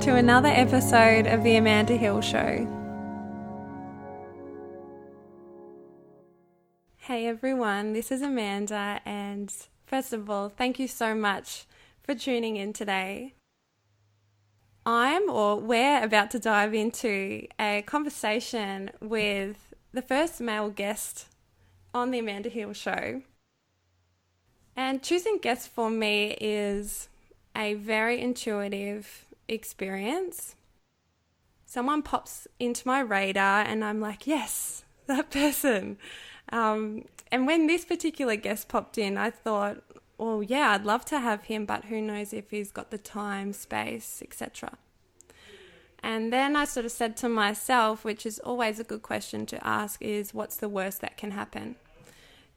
to another episode of The Amanda Hill Show. Hey everyone, this is Amanda, and first of all, thank you so much for tuning in today. We're about to dive into a conversation with the first male guest on The Amanda Hill Show. And choosing guests for me is a very intuitive experience. Someone pops into my radar and I'm like, yes, that person. And when this particular guest popped in, I thought, well, yeah, I'd love to have him, but who knows if he's got the time, space, etc. And then I sort of said to myself, which is always a good question to ask, is what's the worst that can happen?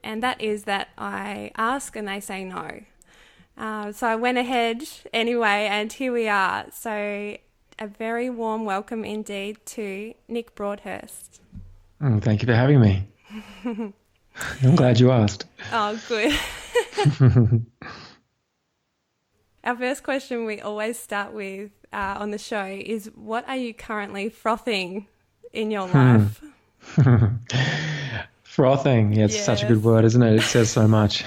And that is that I ask and they say no. So I went ahead anyway, and here we are. So a very warm welcome indeed to Nick Broadhurst. Thank you for having me. I'm glad you asked. Oh, good. Our first question we always start with on the show is, what are you currently frothing in your life? Frothing. Yeah, it's such a good word, isn't it? It says so much.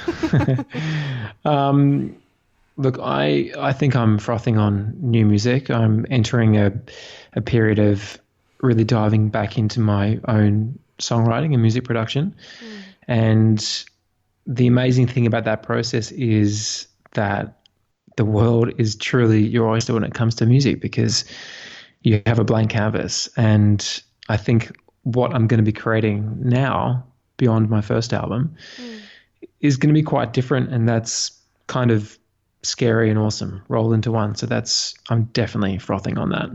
Look, I think I'm frothing on new music. I'm entering a period of really diving back into my own songwriting and music production. And the amazing thing about that process is that the world is truly your oyster when it comes to music, because you have a blank canvas. And I think what I'm going to be creating now, beyond my first album, is going to be quite different, and that's kind of scary and awesome rolled into one. So I'm definitely frothing on that.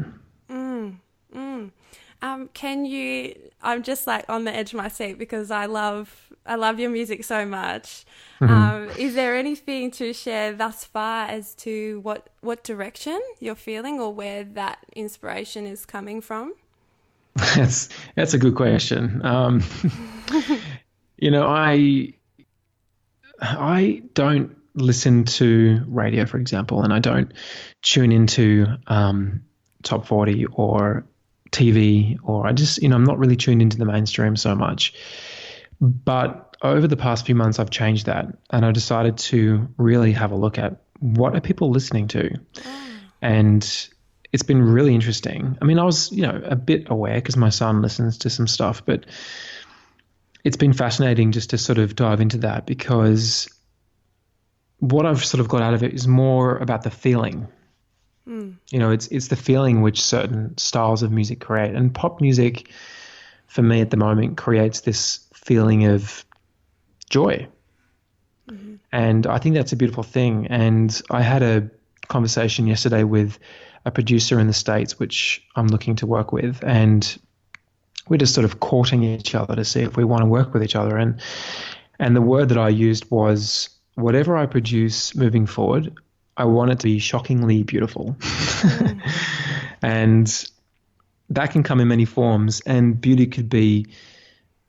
I'm just like on the edge of my seat because I love your music so much. Is there anything to share thus far as to what direction you're feeling or where that inspiration is coming from? That's a good question. I don't listen to radio, for example, and I don't tune into top 40 or TV, or I'm not really tuned into the mainstream so much. But over the past few months, I've changed that, and I decided to really have a look at what are people listening to. And it's been really interesting. I mean, I was, a bit aware because my son listens to some stuff, but it's been fascinating just to sort of dive into that, because what I've sort of got out of it is more about the feeling. It's the feeling which certain styles of music create. And pop music, for me at the moment, creates this feeling of joy. And I think that's a beautiful thing. And I had a conversation yesterday with a producer in the States, which I'm looking to work with, and we're just sort of courting each other to see if we want to work with each other. And the word that I used was, whatever I produce moving forward, I want it to be shockingly beautiful. And that can come in many forms, and beauty could be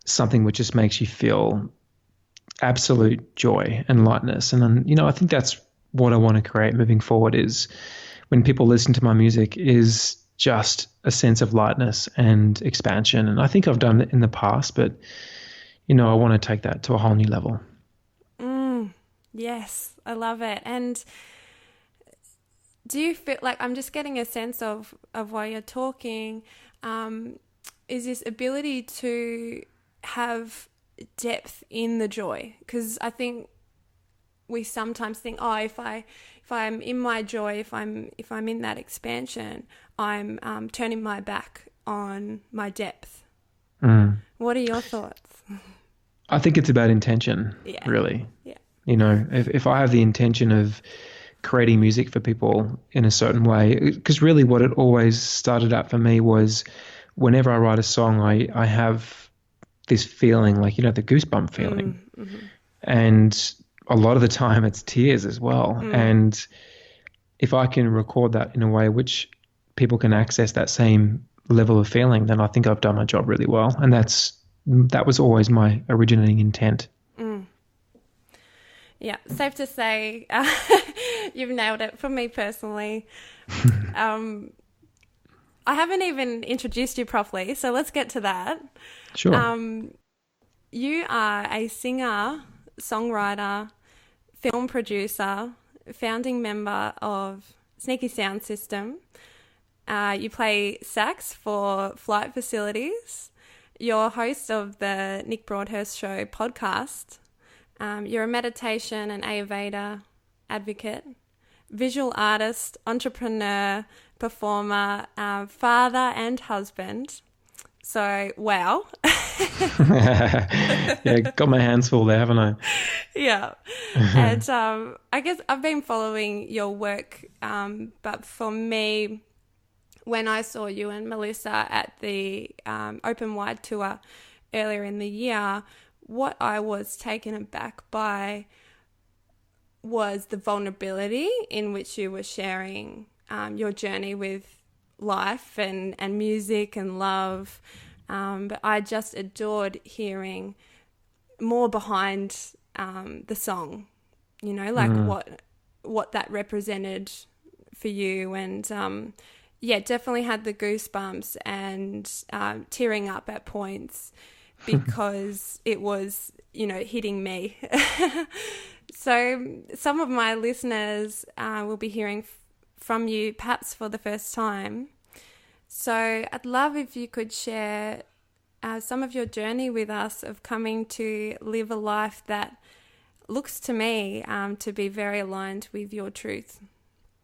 something which just makes you feel absolute joy and lightness. And then, I think that's what I want to create moving forward, is when people listen to my music, is just a sense of lightness and expansion. And I think I've done it in the past, but, I want to take that to a whole new level. Yes, I love it. And do you feel like, I'm just getting a sense of while you're talking, is this ability to have depth in the joy? Because I think we sometimes think, if I'm in my joy, if I'm in that expansion, I'm turning my back on my depth. What are your thoughts? I think it's about intention, really. Yeah. If I have the intention of creating music for people in a certain way, because really what it always started out for me was, whenever I write a song, I have this feeling, like, the goosebump feeling. And a lot of the time it's tears as well. And if I can record that in a way which people can access that same level of feeling, then I think I've done my job really well. And that was always my originating intent. Yeah, safe to say you've nailed it for me personally. I haven't even introduced you properly, so let's get to that. Sure. You are a singer, songwriter, film producer, founding member of Sneaky Sound System. You play sax for Flight Facilities. You're host of the Nick Broadhurst Show podcast. You're a meditation and Ayurveda advocate, visual artist, entrepreneur, performer, father and husband. So, wow. Yeah, got my hands full there, haven't I? Yeah. And I guess I've been following your work, but for me, when I saw you and Melissa at the Open Wide tour earlier in the year, what I was taken aback by was the vulnerability in which you were sharing your journey with life and music and love. But I just adored hearing more behind the song, you know, like what that represented for you. And yeah, definitely had the goosebumps and tearing up at points because it was, you know, hitting me. So some of my listeners will be hearing from you perhaps for the first time. So I'd love if you could share some of your journey with us of coming to live a life that looks to me to be very aligned with your truth.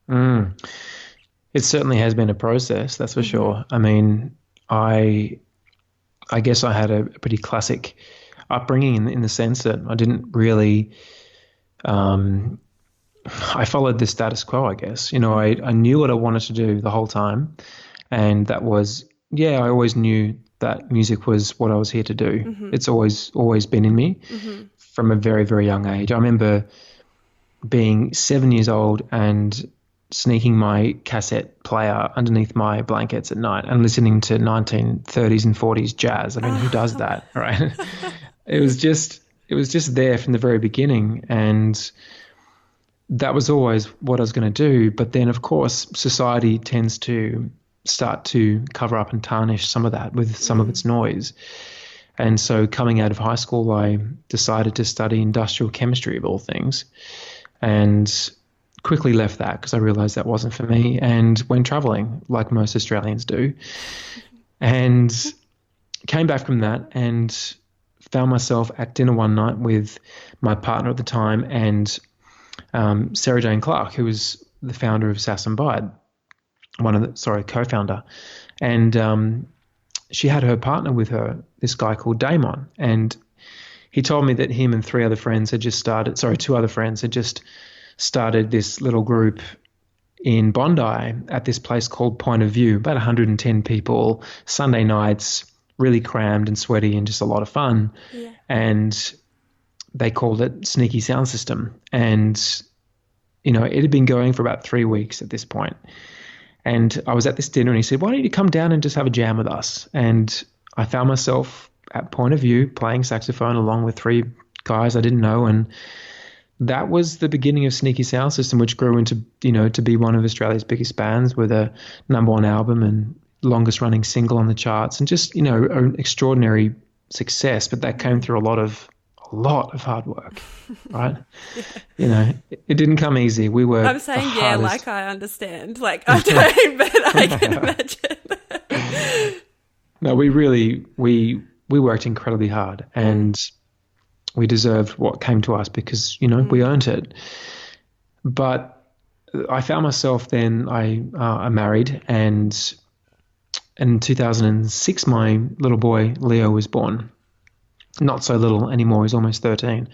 It certainly has been a process, that's for sure. I mean, I guess I had a pretty classic upbringing in the sense that I didn't really I followed the status quo, I guess. You know, I knew what I wanted to do the whole time. And that was, I always knew that music was what I was here to do. It's always been in me from a very, very young age. I remember being 7 years old and sneaking my cassette player underneath my blankets at night and listening to 1930s and 40s jazz. I mean, who does that, right? It was just there from the very beginning, and that was always what I was going to do. But then, of course, society tends to start to cover up and tarnish some of that with some of its noise. And so coming out of high school, I decided to study industrial chemistry, of all things, and quickly left that because I realized that wasn't for me, and went traveling like most Australians do, and came back from that and found myself at dinner one night with my partner at the time and Sarah Jane Clark, who was the founder of Sass and Bide, co-founder. And she had her partner with her, this guy called Damon. And he told me that him and two other friends had just started this little group in Bondi at this place called Point of View, about 110 people, Sunday nights, really crammed and sweaty and just a lot of fun. Yeah. And they called it Sneaky Sound System. And, you know, it had been going for about 3 weeks at this point. And I was at this dinner and he said, why don't you come down and just have a jam with us? And I found myself at Point of View playing saxophone along with three guys I didn't know. And that was the beginning of Sneaky Sound System, which grew into, you know, to be one of Australia's biggest bands with a #1 album and longest running single on the charts, and just, you know, an extraordinary success. But that came through a lot of hard work, right? Yeah. You know, it didn't come easy. We were I'm saying like I understand, like I don't, but I can imagine. No, we worked incredibly hard, and we deserved what came to us because, you know, we earned it. But I found myself then, I married, and in 2006, my little boy, Leo, was born. Not so little anymore. He's almost 13.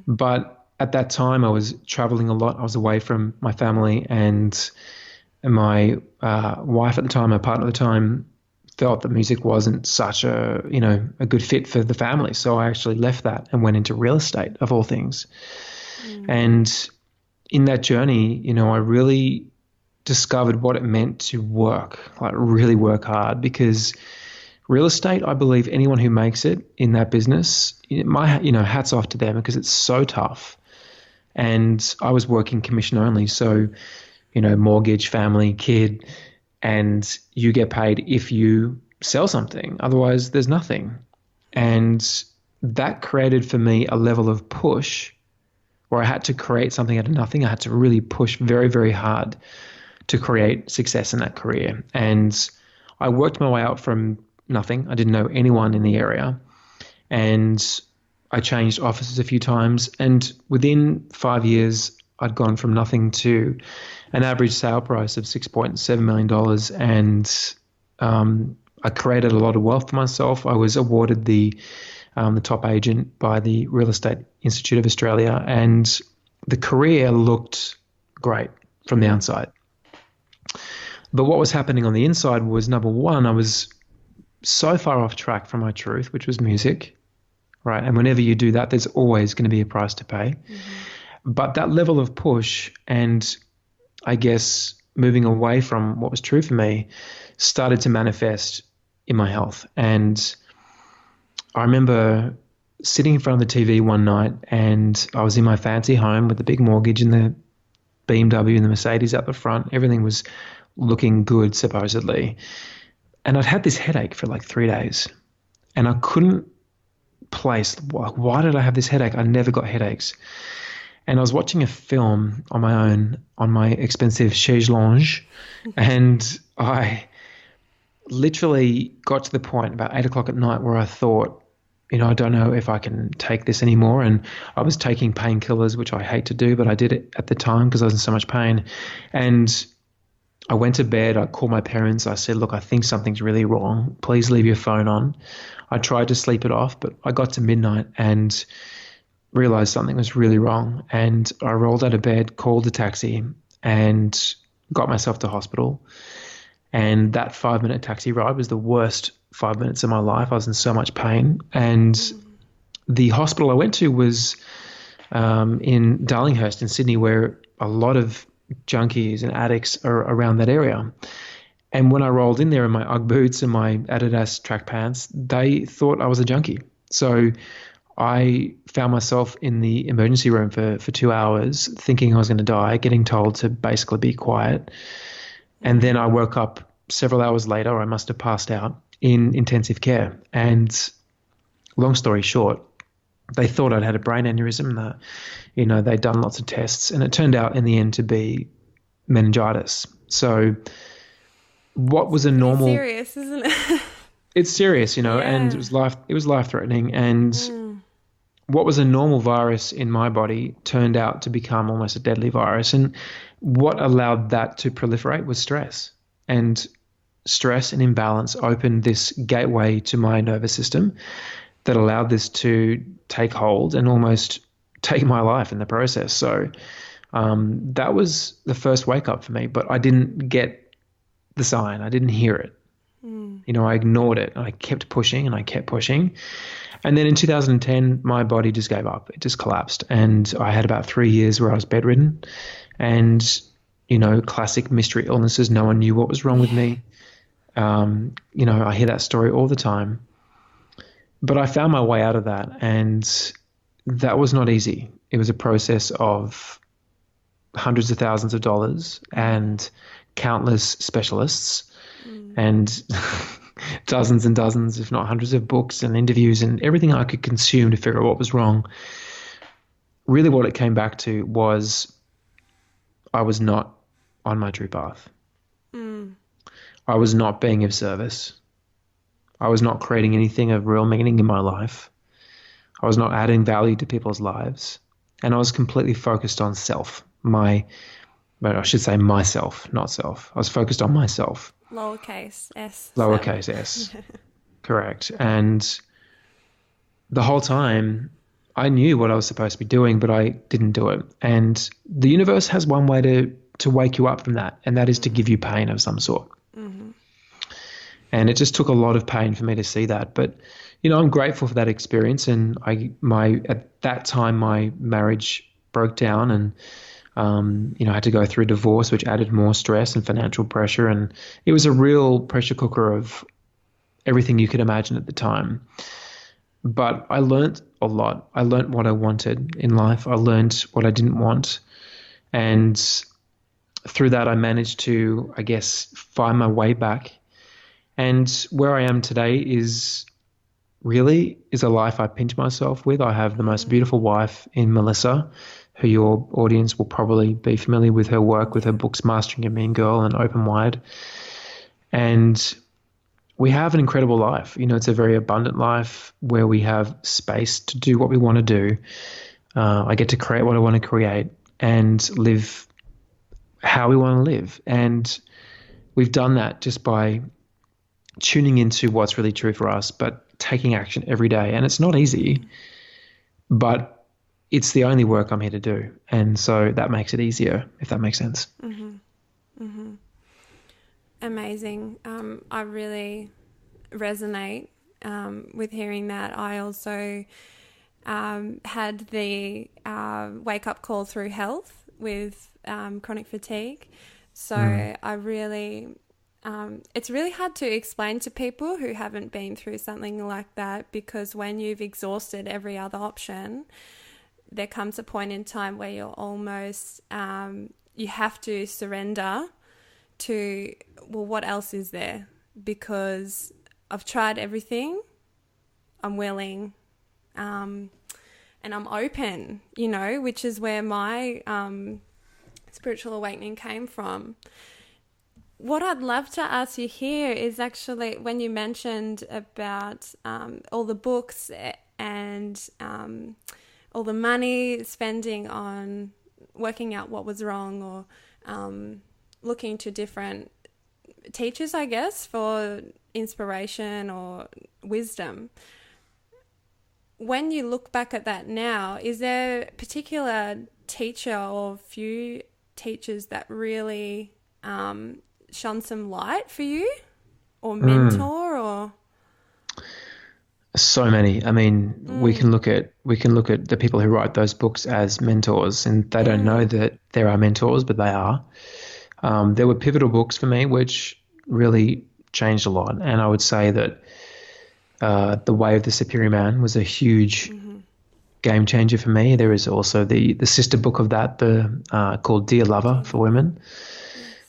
But at that time, I was traveling a lot. I was away from my family, and my wife at the time, my partner at the time, felt that music wasn't such a good fit for the family. So I actually left that and went into real estate, of all things. And in that journey, you know, I really discovered what it meant to work, like really work hard, because real estate, I believe anyone who makes it in that business, hats off to them, because it's so tough. And I was working commission only. So, you know, mortgage, family, kid, and you get paid if you sell something. Otherwise, there's nothing. And that created for me a level of push where I had to create something out of nothing. I had to really push very, very hard to create success in that career. And I worked my way out from nothing. I didn't know anyone in the area. And I changed offices a few times. And within 5 years, I'd gone from nothing to an average sale price of $6.7 million. And I created a lot of wealth for myself. I was awarded the top agent by the Real Estate Institute of Australia, and the career looked great from the outside. But what was happening on the inside was, number one, I was so far off track from my truth, which was music, right? And whenever you do that, there's always going to be a price to pay. Mm-hmm. But that level of push and I guess moving away from what was true for me started to manifest in my health. And I remember sitting in front of the TV one night, and I was in my fancy home with the big mortgage and the BMW and the Mercedes out the front. Everything was looking good, supposedly. And I'd had this headache for like 3 days, and I couldn't place, why did I have this headache? I never got headaches. And I was watching a film on my own on my expensive chaise lounge, and I literally got to the point about 8 o'clock at night where I thought, I don't know if I can take this anymore. And I was taking painkillers, which I hate to do, but I did it at the time because I was in so much pain. And I went to bed. I called my parents. I said, look, I think something's really wrong. Please leave your phone on. I tried to sleep it off, but I got to midnight and realized something was really wrong. And I rolled out of bed, called a taxi, and got myself to hospital. And that 5-minute taxi ride was the worst 5 minutes of my life. I was in so much pain. And the hospital I went to was in Darlinghurst in Sydney, where a lot of junkies and addicts are around that area. And when I rolled in there in my Ugg boots and my Adidas track pants, they thought I was a junkie. So I found myself in the emergency room for 2 hours thinking I was going to die, getting told to basically be quiet. And then I woke up several hours later, I must have passed out, in intensive care. And long story short, they thought I'd had a brain aneurysm. They'd done lots of tests, and it turned out in the end to be meningitis. So what was a normal... It's serious, isn't it? It's serious, and it was life-threatening. And what was a normal virus in my body turned out to become almost a deadly virus. And what allowed that to proliferate was stress. And stress and imbalance opened this gateway to my nervous system that allowed this to take hold and almost take my life in the process. So that was the first wake up for me, but I didn't get the sign. I didn't hear it. I ignored it, and I kept pushing and I kept pushing. And then in 2010, my body just gave up. It just collapsed. And I had about 3 years where I was bedridden, and, classic mystery illnesses. No one knew what was wrong with me. I hear that story all the time, but I found my way out of that, and that was not easy. It was a process of hundreds of thousands of dollars and countless specialists and dozens and dozens, if not hundreds of books and interviews and everything I could consume to figure out what was wrong. Really what it came back to was I was not on my true path. I was not being of service. I was not creating anything of real meaning in my life. I was not adding value to people's lives. And I was completely focused on self. Myself, not self. I was focused on myself. Lowercase s. Lowercase s. Correct. And the whole time I knew what I was supposed to be doing, but I didn't do it. And the universe has one way to wake you up from that, and that is to give you pain of some sort. And it just took a lot of pain for me to see that. But, I'm grateful for that experience. And at that time, my marriage broke down, and, I had to go through divorce, which added more stress and financial pressure. And it was a real pressure cooker of everything you could imagine at the time. But I learned a lot. I learned what I wanted in life. I learned what I didn't want. And through that, I managed to, I guess, find my way back. And where I am today is a life I pinch myself with. I have the most beautiful wife in Melissa, who your audience will probably be familiar with her work, with her books, Mastering a Mean Girl and Open Wide. And we have an incredible life. You know, it's a very abundant life where we have space to do what we want to do. I get to create what I want to create and live how we want to live. And we've done that just by tuning into what's really true for us, but taking action every day. And it's not easy, but it's the only work I'm here to do. And so that makes it easier, if that makes sense. Mm-hmm. Mm-hmm. Amazing. I really resonate with hearing that. I also had the wake-up call through health with chronic fatigue. So I really... it's really hard to explain to people who haven't been through something like that, because when you've exhausted every other option, there comes a point in time where you're almost, you have to surrender to, well, what else is there? Because I've tried everything, I'm willing, and I'm open, you know, which is where my spiritual awakening came from. What I'd love to ask you here is actually when you mentioned about all the books and all the money spending on working out what was wrong, or looking to different teachers, I guess, for inspiration or wisdom. When you look back at that now, is there a particular teacher or few teachers that really shone some light for you, or mentor, or? So many. I mean, we can look at the people who write those books as mentors, and they don't know that there are mentors, but they are. There were pivotal books for me which really changed a lot, and I would say that The Way of the Superior Man was a huge game changer for me. There is also the sister book of that, called Dear Lover for Women.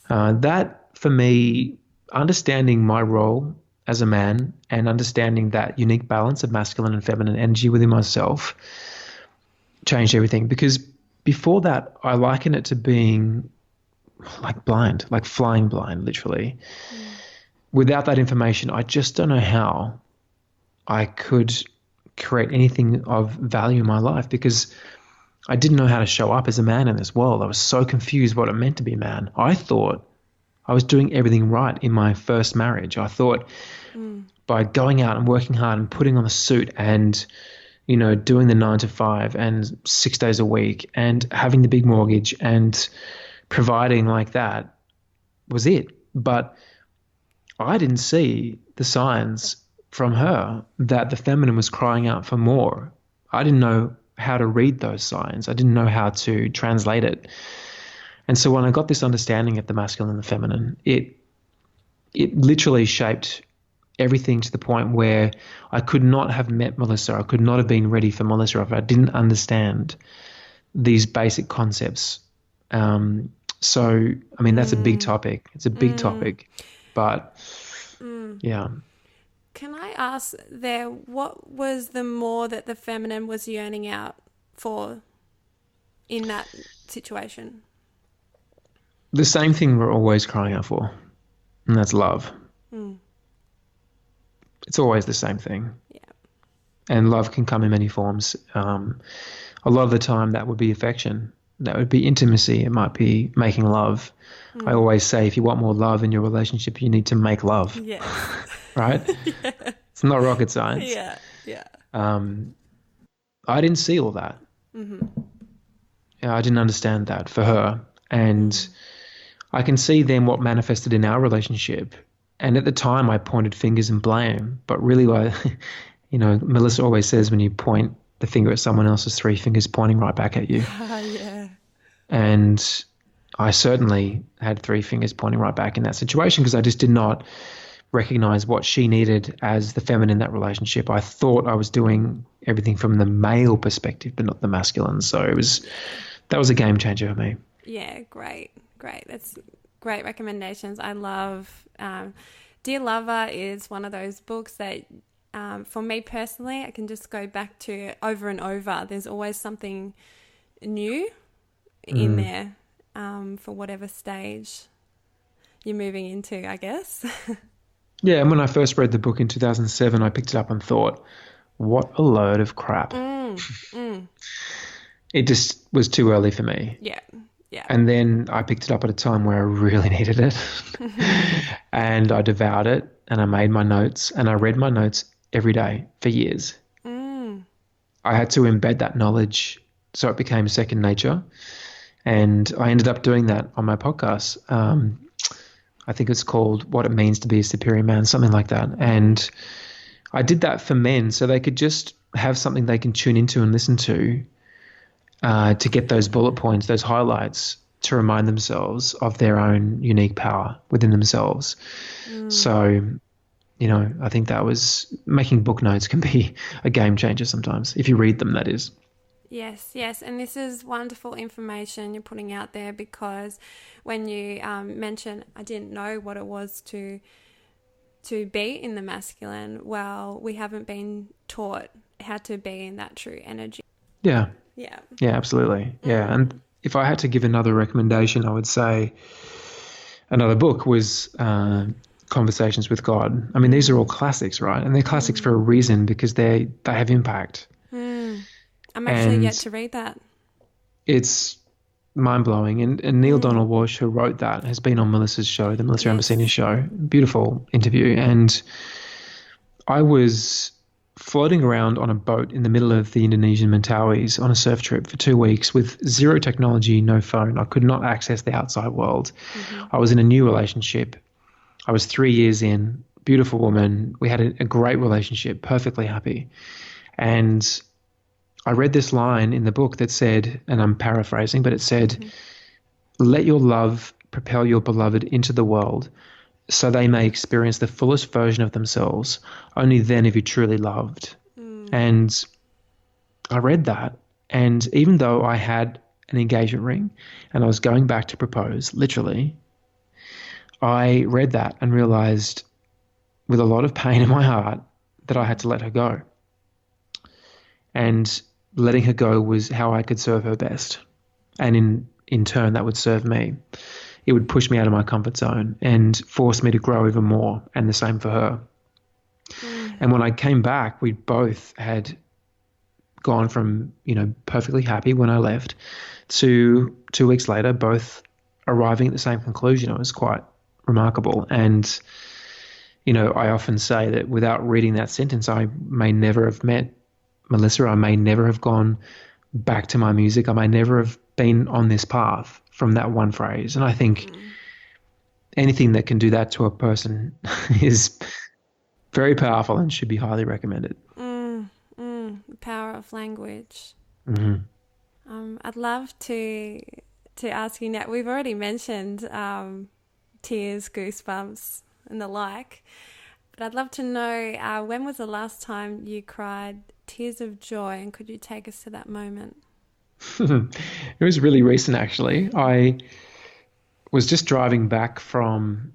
That, for me, understanding my role as a man and understanding that unique balance of masculine and feminine energy within myself changed everything. Because before that, I liken it to being like blind, like flying blind, literally. Without that information, I just don't know how I could create anything of value in my life, because I didn't know how to show up as a man in this world. I was so confused what it meant to be a man. I thought I was doing everything right in my first marriage. I thought by going out and working hard and putting on a suit and, you know, doing the 9 to 5 and 6 days a week and having the big mortgage and providing like that was it. But I didn't see the signs from her that the feminine was crying out for more. I didn't know how to read those signs. I didn't know how to translate it. And so when I got this understanding of the masculine and the feminine, it literally shaped everything to the point where I could not have met Melissa. I could not have been ready for Melissa if I didn't understand these basic concepts. So, I mean, that's a big topic. It's a big topic, but yeah. Can I ask there, what was the more that the feminine was yearning out for in that situation? The same thing we're always crying out for, and that's love. It's always the same thing. Yeah. And love can come in many forms. A lot of the time that would be affection. That would be intimacy. It might be making love. I always say, if you want more love in your relationship, you need to make love. Yeah. Right? Yeah. It's not rocket science. Yeah, yeah. I didn't see all that. I didn't understand that for her. And I can see then what manifested in our relationship. And at the time, I pointed fingers and blame. But really, you know, Melissa always says when you point the finger at someone else, there's 3 fingers pointing right back at you. Yeah. And I certainly had 3 fingers pointing right back in that situation, because I just did not recognize what she needed as the feminine in that relationship. I thought I was doing everything from the male perspective, but not the masculine. So that was a game changer for me. Yeah, great. Great. That's great recommendations. I love Dear Lover is one of those books that for me personally, I can just go back to over and over. There's always something new in there for whatever stage you're moving into, I guess. Yeah, and when I first read the book in 2007, I picked it up and thought, what a load of crap. It just was too early for me. Yeah, yeah. And then I picked it up at a time where I really needed it. And I devoured it, and I made my notes, and I read my notes every day for years. I had to embed that knowledge so it became second nature. And I ended up doing that on my podcast. I think it's called What It Means to Be a Superior Man, something like that. And I did that for men so they could just have something they can tune into and listen to get those bullet points, those highlights, to remind themselves of their own unique power within themselves. So, you know, I think that was making book notes can be a game changer sometimes, if you read them, that is. Yes, yes. And this is wonderful information you're putting out there, because when you mentioned I didn't know what it was to be in the masculine, well, we haven't been taught how to be in that true energy. Yeah. Yeah. Yeah, absolutely. Yeah. And if I had to give another recommendation, I would say another book was Conversations with God. I mean, these are all classics, right? And they're classics for a reason, because they have impact. I'm actually yet to read that. It's mind-blowing. And Neil Donald Walsh, who wrote that, has been on Melissa's show, the Melissa Ambasini show. Beautiful interview. And I was floating around on a boat in the middle of the Indonesian Mentawais on a surf trip for 2 weeks with zero technology, no phone. I could not access the outside world. I was in a new relationship. I was 3 years in, beautiful woman. We had a great relationship, perfectly happy. And I read this line in the book that said, and I'm paraphrasing, but it said, let your love propel your beloved into the world so they may experience the fullest version of themselves. Only then have you truly loved. And I read that, and even though I had an engagement ring and I was going back to propose, literally, I read that and realized with a lot of pain in my heart that I had to let her go. And letting her go was how I could serve her best. And in turn, that would serve me. It would push me out of my comfort zone and force me to grow even more, and the same for her. And when I came back, we both had gone from, you know, perfectly happy when I left to 2 weeks later, both arriving at the same conclusion. It was quite remarkable. And, you know, I often say that without reading that sentence, I may never have met Melissa. I may never have gone back to my music. I may never have been on this path from that one phrase. And I think anything that can do that to a person is very powerful and should be highly recommended. The power of language. I'd love to ask you now. We've already mentioned tears, goosebumps, and the like. But I'd love to know, when was the last time you cried tears of joy, and could you take us to that moment? It was really recent, actually. I was just driving back from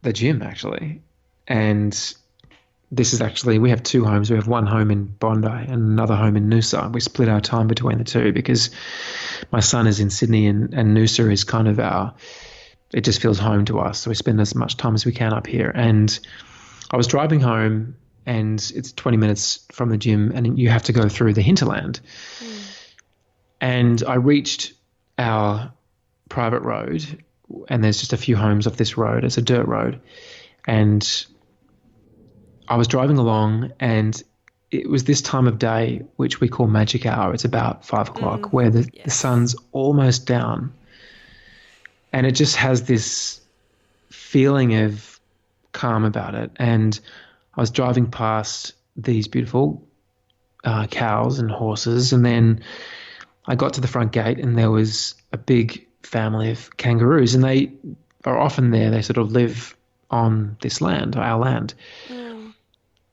the gym, actually. And this is actually, we have two homes. We have one home in Bondi and another home in Noosa. We split our time between the two because my son is in Sydney, and Noosa is kind of it just feels home to us. So we spend as much time as we can up here. And I was driving home, and it's 20 minutes from the gym, and you have to go through the hinterland. And I reached our private road, and there's just a few homes off this road. It's a dirt road. And I was driving along, and it was this time of day, which we call magic hour. It's about 5 o'clock, where the sun's almost down. And it just has this feeling of calm about it. And I was driving past these beautiful cows and horses, and then I got to the front gate, and there was a big family of kangaroos, and they are often there. They sort of live on this land, our land.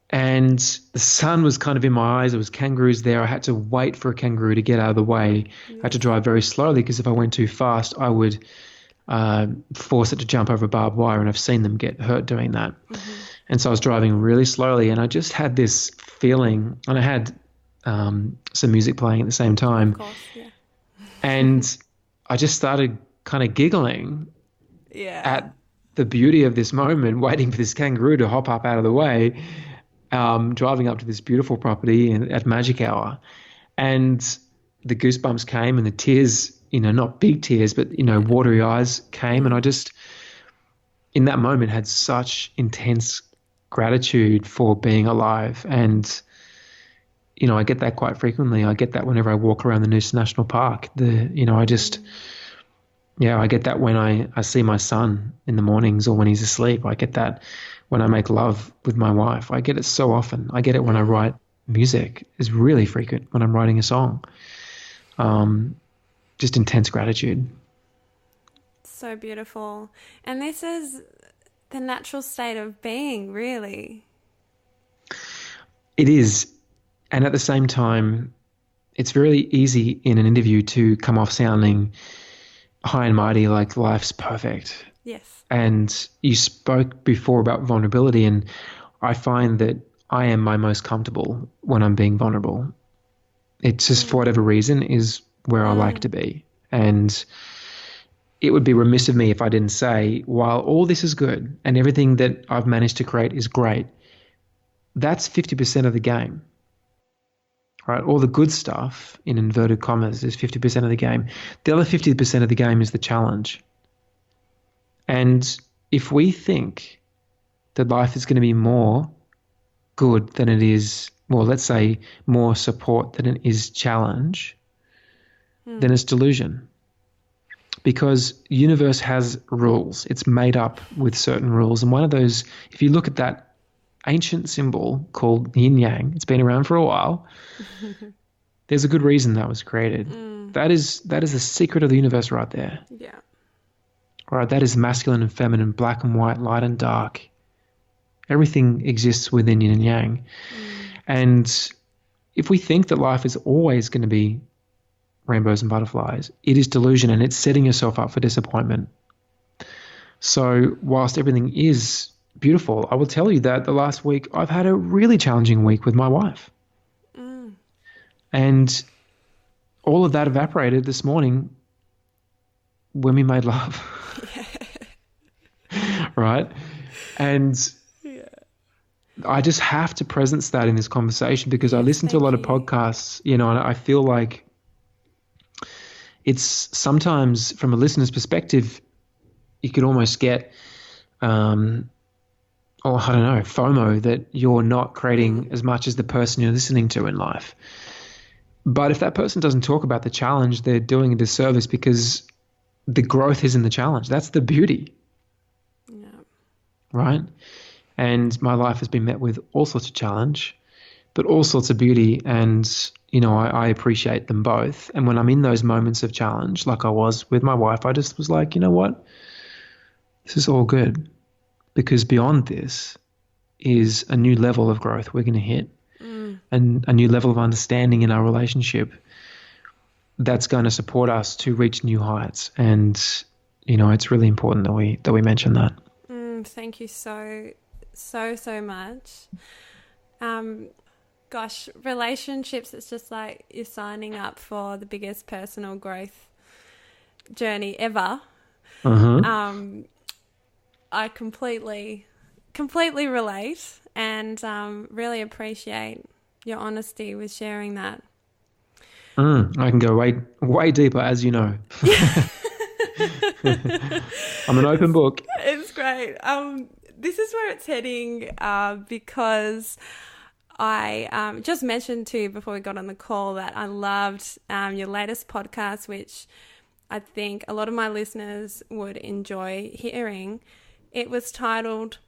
And the sun was kind of in my eyes. There was kangaroos there. I had to wait for a kangaroo to get out of the way. I had to drive very slowly because if I went too fast, I would force it to jump over barbed wire, and I've seen them get hurt doing that. And so I was driving really slowly, and I just had this feeling, and I had some music playing at the same time. Of course, yeah. And I just started kind of giggling at the beauty of this moment, waiting for this kangaroo to hop up out of the way, driving up to this beautiful property at magic hour. And the goosebumps came and the tears, not big tears, but, watery eyes came. And I just, in that moment, had such intense gratitude for being alive. And, I get that quite frequently. I get that whenever I walk around the Noosa National Park. I get that when I see my son in the mornings or when he's asleep. I get that when I make love with my wife. I get it so often. I get it when I write music. It's really frequent when I'm writing a song. Just intense gratitude. So beautiful. And this is the natural state of being, really. It is. And at the same time, it's very easy in an interview to come off sounding high and mighty, like life's perfect. Yes. And you spoke before about vulnerability, and I find that I am my most comfortable when I'm being vulnerable. It's just for whatever reason is where I like to be. And it would be remiss of me if I didn't say, while all this is good and everything that I've managed to create is great, that's 50% of the game. Right? All the good stuff, in inverted commas, is 50% of the game. The other 50% of the game is the challenge. And if we think that life is going to be more good than it is, well, let's say more support than it is challenge, then it's delusion. Because universe has rules. It's made up with certain rules. And one of those, if you look at that ancient symbol called yin yang, it's been around for a while. There's a good reason that was created. That is the secret of the universe right there. Yeah. Right, that is masculine and feminine, black and white, light and dark. Everything exists within yin and yang. And if we think that life is always going to be rainbows and butterflies, it is delusion, and it's setting yourself up for disappointment. So whilst everything is beautiful, I will tell you that the last week I've had a really challenging week with my wife. And all of that evaporated this morning when we made love. Right? And I just have to presence that in this conversation because I listen to a lot of podcasts, and I feel like it's sometimes from a listener's perspective, you could almost get, FOMO that you're not creating as much as the person you're listening to in life. But if that person doesn't talk about the challenge, they're doing a disservice because the growth is in the challenge. That's the beauty. Yeah. Right? And my life has been met with all sorts of challenge, but all sorts of beauty. And, I appreciate them both. And when I'm in those moments of challenge, like I was with my wife, I just was like, you know what? This is all good. Because beyond this is a new level of growth we're going to hit, and a new level of understanding in our relationship that's going to support us to reach new heights. And, it's really important that we mention that. Thank you so much. Relationships, it's just like you're signing up for the biggest personal growth journey ever. I completely relate and really appreciate your honesty with sharing that. I can go way deeper, as you know. I'm an open book. It's great. This is where it's heading because I just mentioned to you before we got on the call that I loved your latest podcast, which I think a lot of my listeners would enjoy hearing. It was titled,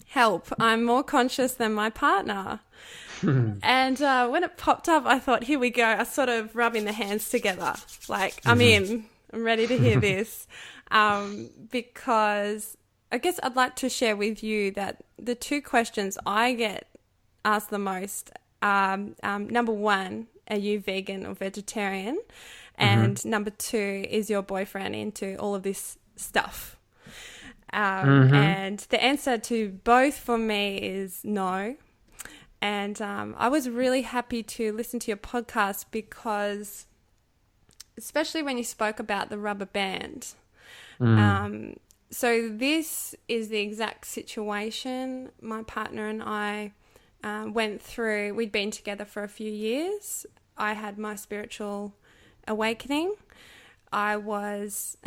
Help, I'm More Conscious Than My Partner. And when it popped up, I thought, here we go. I was sort of rubbing the hands together. Like, I'm in. I'm ready to hear this. Because I guess I'd like to share with you that the two questions I get asked the most are, number one, are you vegan or vegetarian? And number two, is your boyfriend into all of this stuff. And the answer to both for me is no. And I was really happy to listen to your podcast because, especially when you spoke about the rubber band. So this is the exact situation my partner and I went through. We'd been together for a few years. I had my spiritual awakening. I was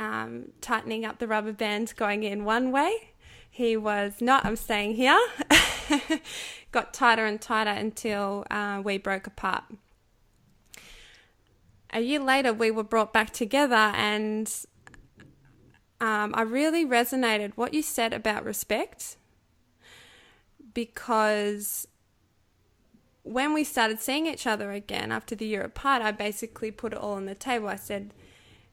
tightening up the rubber band going in one way. He was not, I'm staying here. Got tighter and tighter until we broke apart. A year later, we were brought back together, and I really resonated what you said about respect, because when we started seeing each other again after the year apart, I basically put it all on the table. I said,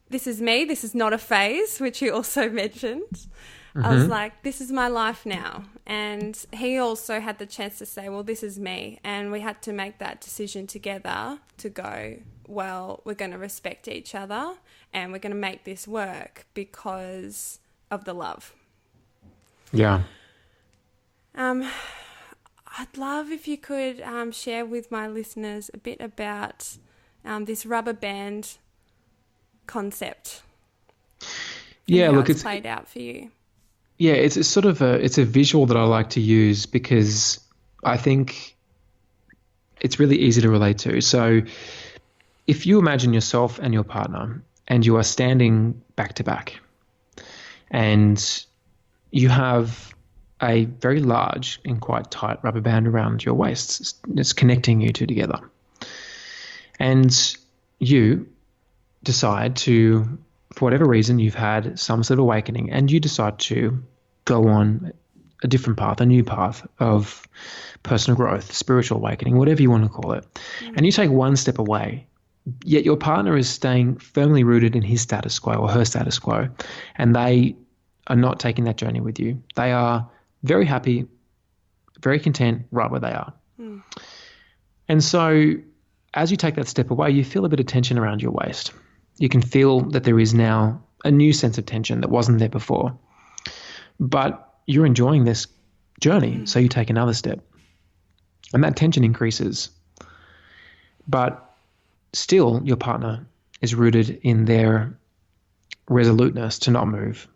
this is me, this is not a phase, which you also mentioned. I was like, this is my life now. And he also had the chance to say, well, this is me. And we had to make that decision together to go, well, we're going to respect each other and we're going to make this work because of the love. Yeah. I'd love if you could share with my listeners a bit about this rubber band concept. Yeah, look, it's played out for you. Yeah, it's a sort of it's a visual that I like to use because I think it's really easy to relate to. So if you imagine yourself and your partner and you are standing back to back and you have a very large and quite tight rubber band around your waist, it's connecting you two together. And you decide to, for whatever reason, you've had some sort of awakening and you decide to go on a different path, a new path of personal growth, spiritual awakening, whatever you want to call it. And you take one step away, yet your partner is staying firmly rooted in his status quo or her status quo, and they are not taking that journey with you. They are very happy, very content right where they are. And so as you take that step away, you feel a bit of tension around your waist. You can feel that there is now a new sense of tension that wasn't there before. But you're enjoying this journey, so you take another step. And that tension increases. But still, your partner is rooted in their resoluteness to not move.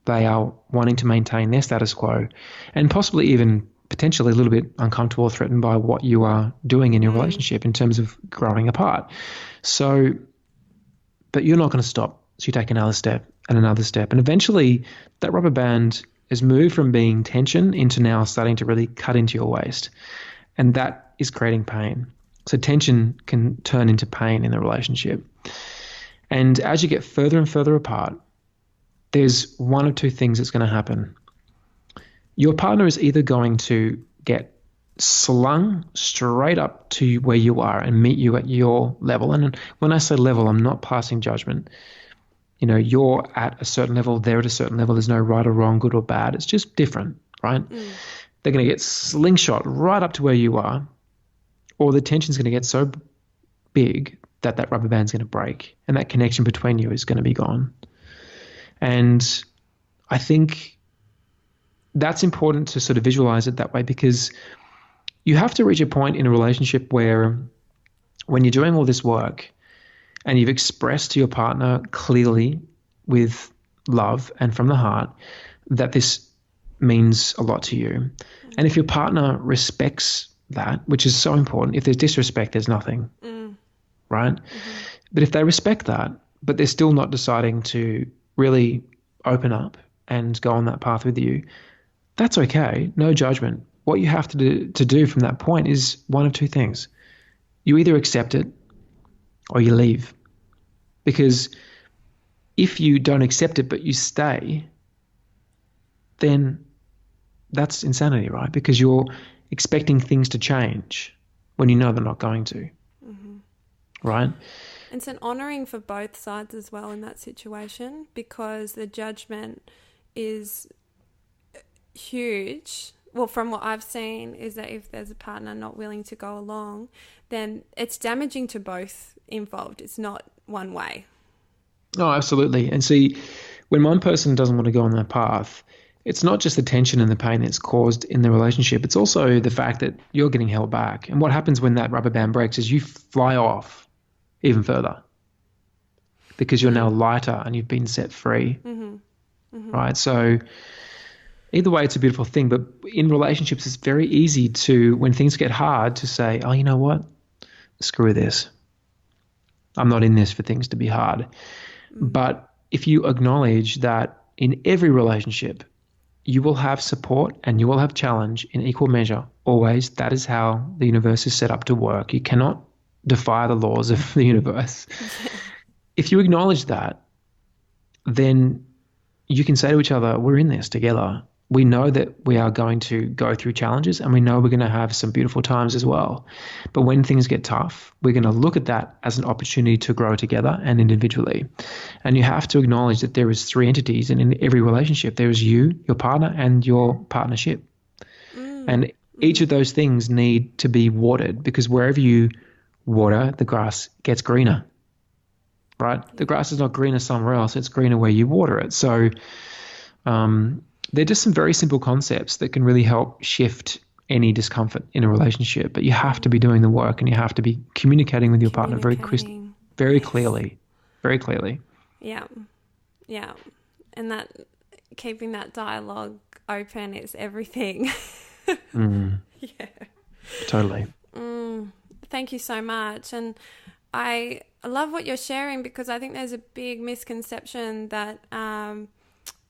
They are wanting to maintain their status quo and possibly even potentially a little bit uncomfortable or threatened by what you are doing in your relationship in terms of growing apart. So, but you're not going to stop. So you take another step and another step. And eventually that rubber band has moved from being tension into now starting to really cut into your waist. And that is creating pain. So tension can turn into pain in the relationship. And as you get further and further apart, there's one of two things that's going to happen. Your partner is either going to get slung straight up to where you are and meet you at your level. And when I say level, I'm not passing judgment. You know, you're at a certain level, they're at a certain level. There's no right or wrong, good or bad. It's just different, right? They're going to get slingshot right up to where you are, or the tension's going to get so big that that rubber band's going to break and that connection between you is going to be gone. And I think that's important to sort of visualize it that way, because you have to reach a point in a relationship where when you're doing all this work and you've expressed to your partner clearly with love and from the heart that this means a lot to you. And if your partner respects that, which is so important, if there's disrespect, there's nothing, right? But if they respect that, but they're still not deciding to really open up and go on that path with you, that's okay. No judgment. What you have to do from that point is one of two things. You either accept it or you leave. Because if you don't accept it but you stay, then that's insanity, right? Because you're expecting things to change when you know they're not going to, right? It's an honouring for both sides as well in that situation, because the judgment is huge. Well, from what I've seen is that if there's a partner not willing to go along, then it's damaging to both involved. It's not one way. Oh, absolutely. And see, when one person doesn't want to go on that path, it's not just the tension and the pain that's caused in the relationship. It's also the fact that you're getting held back. And what happens when that rubber band breaks is you fly off even further because you're now lighter and you've been set free. Right? So either way, it's a beautiful thing. But in relationships, it's very easy to, when things get hard, to say, oh, you know what? Screw this. I'm not in this for things to be hard. But if you acknowledge that in every relationship, you will have support and you will have challenge in equal measure, always. That is how the universe is set up to work. You cannot defy the laws of the universe. If you acknowledge that, then you can say to each other, we're in this together. We know that we are going to go through challenges and we know we're going to have some beautiful times as well. But when things get tough, we're going to look at that as an opportunity to grow together and individually. And you have to acknowledge that there is three entities, and in every relationship, there is you, your partner, and your partnership. And each of those things need to be watered, because wherever you water, the grass gets greener, right? The grass is not greener somewhere else. It's greener where you water it. So, they're just some very simple concepts that can really help shift any discomfort in a relationship. But you have to be doing the work, and you have to be communicating with your partner very clearly. Yeah. Yeah. And that keeping that dialogue open is everything. Yeah. Totally. Thank you so much. And I love what you're sharing, because I think there's a big misconception that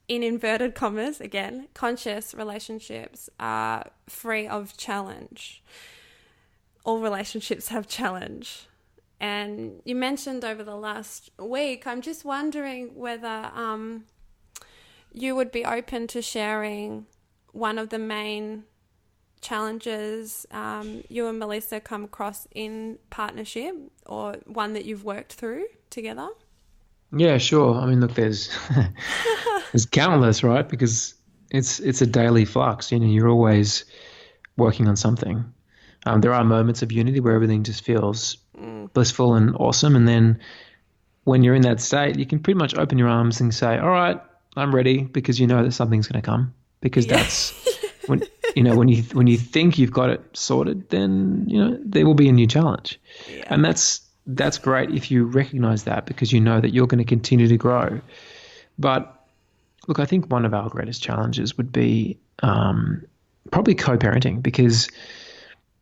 in inverted commas, again, conscious relationships are free of challenge. All relationships have challenge. And you mentioned over the last week, I'm just wondering whether you would be open to sharing one of the main challenges you and Melissa come across in partnership, or one that you've worked through together. Yeah, sure. I mean, look, there's countless, right? Because it's a daily flux. You know, you're always working on something. There are moments of unity where everything just feels blissful and awesome, and then when you're in that state, you can pretty much open your arms and say, "All right, I'm ready," because you know that something's going to come. Because that's when when you think you've got it sorted, then there will be a new challenge, and that's great if you recognize that, because you know that you're going to continue to grow. But look, I think one of our greatest challenges would be probably co-parenting, because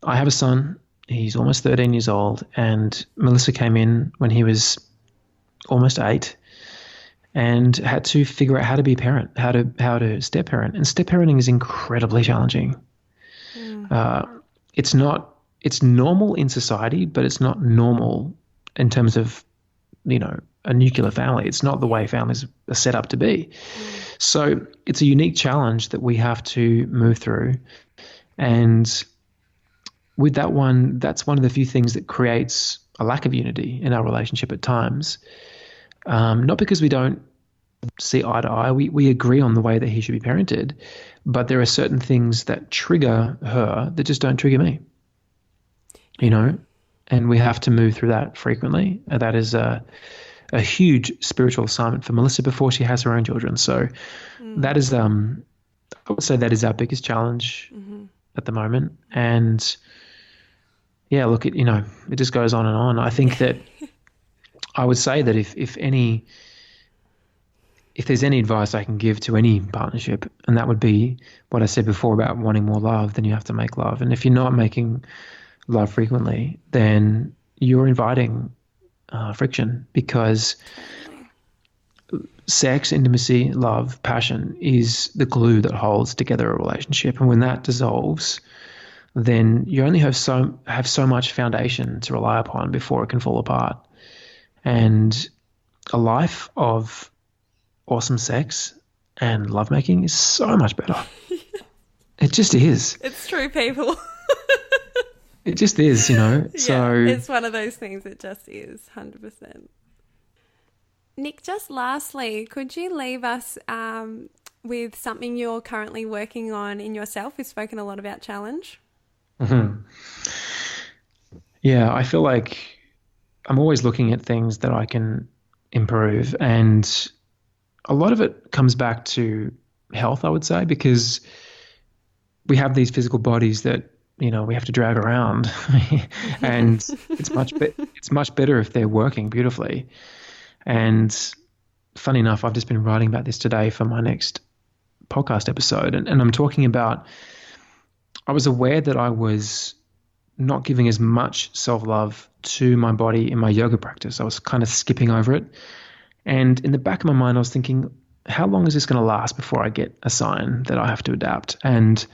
I have a son. He's almost 13 years old, and Melissa came in when he was almost 8 and had to figure out how to be a parent, how to step parent. And step parenting is incredibly challenging. It's normal in society, but it's not normal in terms of, a nuclear family. It's not the way families are set up to be. So it's a unique challenge that we have to move through. And with that one, that's one of the few things that creates a lack of unity in our relationship at times. Not because we don't see eye to eye. We agree on the way that he should be parented, but there are certain things that trigger her that just don't trigger me. And we have to move through that frequently. That is a huge spiritual assignment for Melissa before she has her own children. So that is, I would say that is our biggest challenge at the moment. And yeah, look, it just goes on and on. I think that I would say that if there's any advice I can give to any partnership, and that would be what I said before about wanting more love, then you have to make love. And if you're not making love frequently, then you're inviting friction, because sex, intimacy, love, passion is the glue that holds together a relationship. And when that dissolves, then you only have so much foundation to rely upon before it can fall apart. And a life of awesome sex and lovemaking is so much better. It just is. It's true, people. It just is, Yeah, so it's one of those things. It just is, 100%. Nick, just lastly, could you leave us with something you're currently working on in yourself? We've spoken a lot about challenge. Yeah, I feel like I'm always looking at things that I can improve, and a lot of it comes back to health, I would say, because we have these physical bodies that, we have to drag around and it's much better if they're working beautifully. And funny enough, I've just been writing about this today for my next podcast episode. And I'm talking about, I was aware that I was not giving as much self-love to my body in my yoga practice. I was kind of skipping over it. And in the back of my mind, I was thinking, how long is this going to last before I get a sign that I have to adapt? And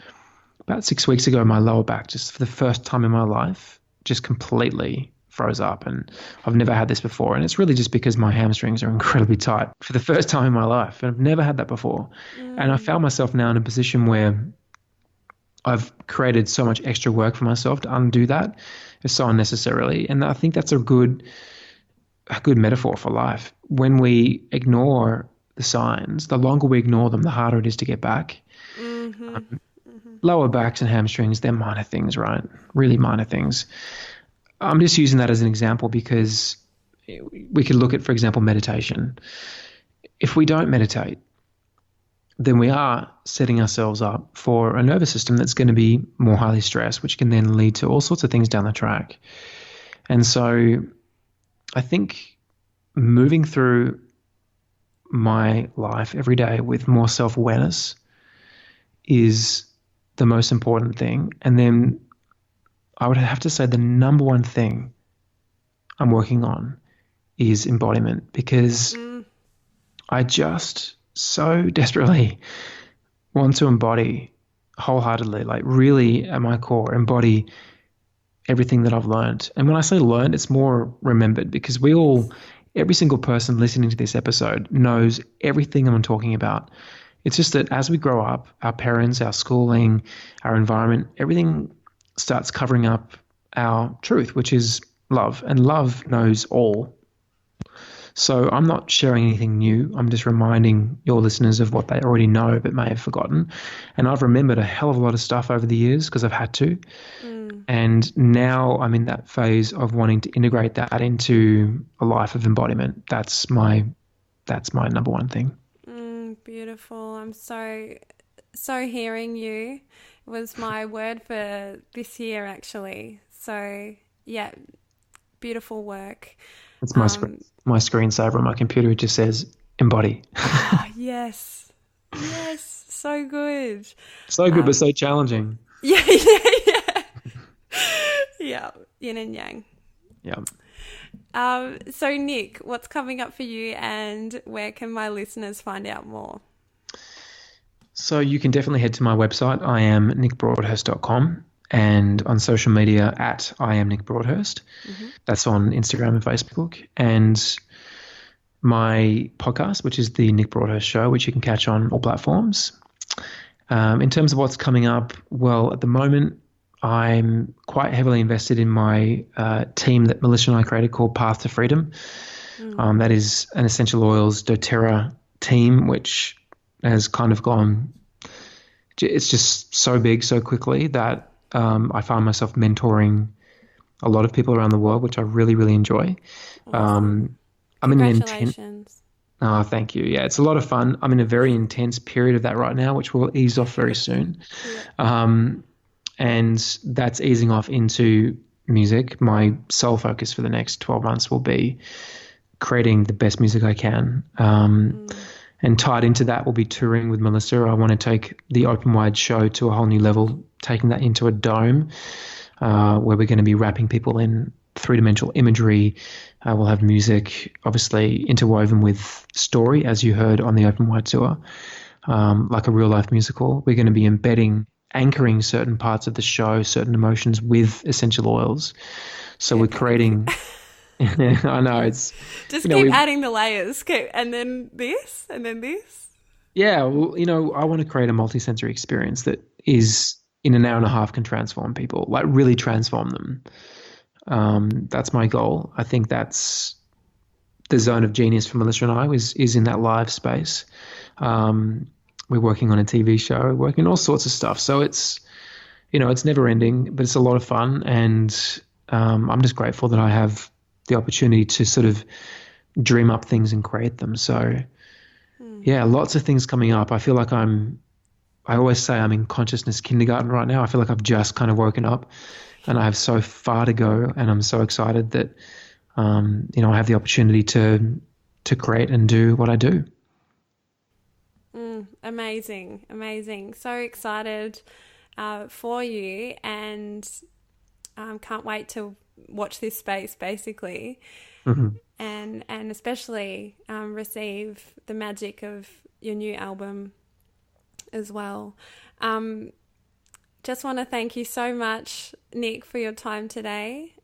about 6 weeks ago, my lower back, just for the first time in my life, just completely froze up. And I've never had this before. And it's really just because my hamstrings are incredibly tight for the first time in my life. And I've never had that before. And I found myself now in a position where I've created so much extra work for myself to undo that. It's so unnecessarily. And I think that's a good metaphor for life. When we ignore the signs, the longer we ignore them, the harder it is to get back. Lower backs and hamstrings, they're minor things, right? Really minor things. I'm just using that as an example because we could look at, for example, meditation. If we don't meditate, then we are setting ourselves up for a nervous system that's going to be more highly stressed, which can then lead to all sorts of things down the track. And so I think moving through my life every day with more self-awareness is the most important thing. And then I would have to say the number one thing I'm working on is embodiment, because I just so desperately want to embody wholeheartedly, like really at my core, embody everything that I've learned. And when I say learned, it's more remembered, because every single person listening to this episode knows everything I'm talking about. It's just that as we grow up, our parents, our schooling, our environment, everything starts covering up our truth, which is love. And love knows all. So I'm not sharing anything new. I'm just reminding your listeners of what they already know but may have forgotten. And I've remembered a hell of a lot of stuff over the years because I've had to. And now I'm in that phase of wanting to integrate that into a life of embodiment. That's my number one thing. Beautiful. I'm so hearing you. It was my word for this year, actually. So yeah, beautiful work. It's my screensaver on my computer. It just says embody. Yes, so good. So good, but so challenging. Yeah. Yeah, yin and yang. Yeah. So Nick, what's coming up for you, and where can my listeners find out more? So you can definitely head to my website, iamnickbroadhurst.com, and on social media at iamnickbroadhurst. That's on Instagram and Facebook. And my podcast, which is the Nick Broadhurst Show, which you can catch on all platforms. In terms of what's coming up, well, at the moment, I'm quite heavily invested in my team that Melissa and I created called Path to Freedom. That is an essential oils doTERRA team, which has kind of gone, it's just so big so quickly that I find myself mentoring a lot of people around the world, which I really, really enjoy. Awesome. I'm in an Congratulations. Oh, thank you. Yeah, it's a lot of fun. I'm in a very intense period of that right now, which will ease off very soon. And that's easing off into music. My sole focus for the next 12 months will be creating the best music I can. And tied into that will be touring with Melissa. I want to take the open wide show to a whole new level, taking that into a dome where we're going to be wrapping people in three-dimensional imagery. We'll have music, obviously interwoven with story, as you heard on the open wide tour, like a real-life musical. We're going to be anchoring certain parts of the show, certain emotions with essential oils. So we're creating... I know, it's... Just keep adding the layers. And then this, and then this. Yeah, well, I want to create a multisensory experience that is, in an hour and a half, can transform people, like really transform them. That's my goal. I think that's the zone of genius for Melissa and I is in that live space. We're working on a TV show, working on all sorts of stuff. So it's, it's never ending, but it's a lot of fun. And I'm just grateful that I have the opportunity to sort of dream up things and create them. So yeah, lots of things coming up. I feel like I always say I'm in consciousness kindergarten right now. I feel like I've just kind of woken up and I have so far to go, and I'm so excited that, I have the opportunity to create and do what I do. Amazing, amazing. So excited for you, and can't wait to watch this space, basically, Mm-hmm. and especially receive the magic of your new album as well. Just want to thank you so much, Nick, for your time today.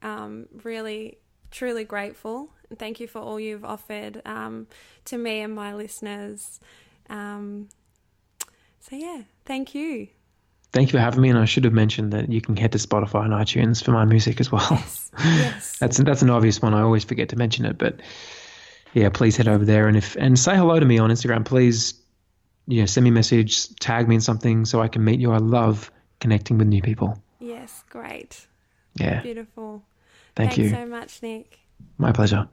Really, truly grateful. And thank you for all you've offered to me and my listeners. Thank you. Thank you for having me. And I should have mentioned that you can head to Spotify and iTunes for my music as well. Yes. That's an obvious one. I always forget to mention it, but yeah, please head over there and say hello to me on Instagram. Please, send me a message, tag me in something so I can meet you. I love connecting with new people. Yes, great. Yeah. Beautiful. Thanks Thanks so much, Nick. My pleasure.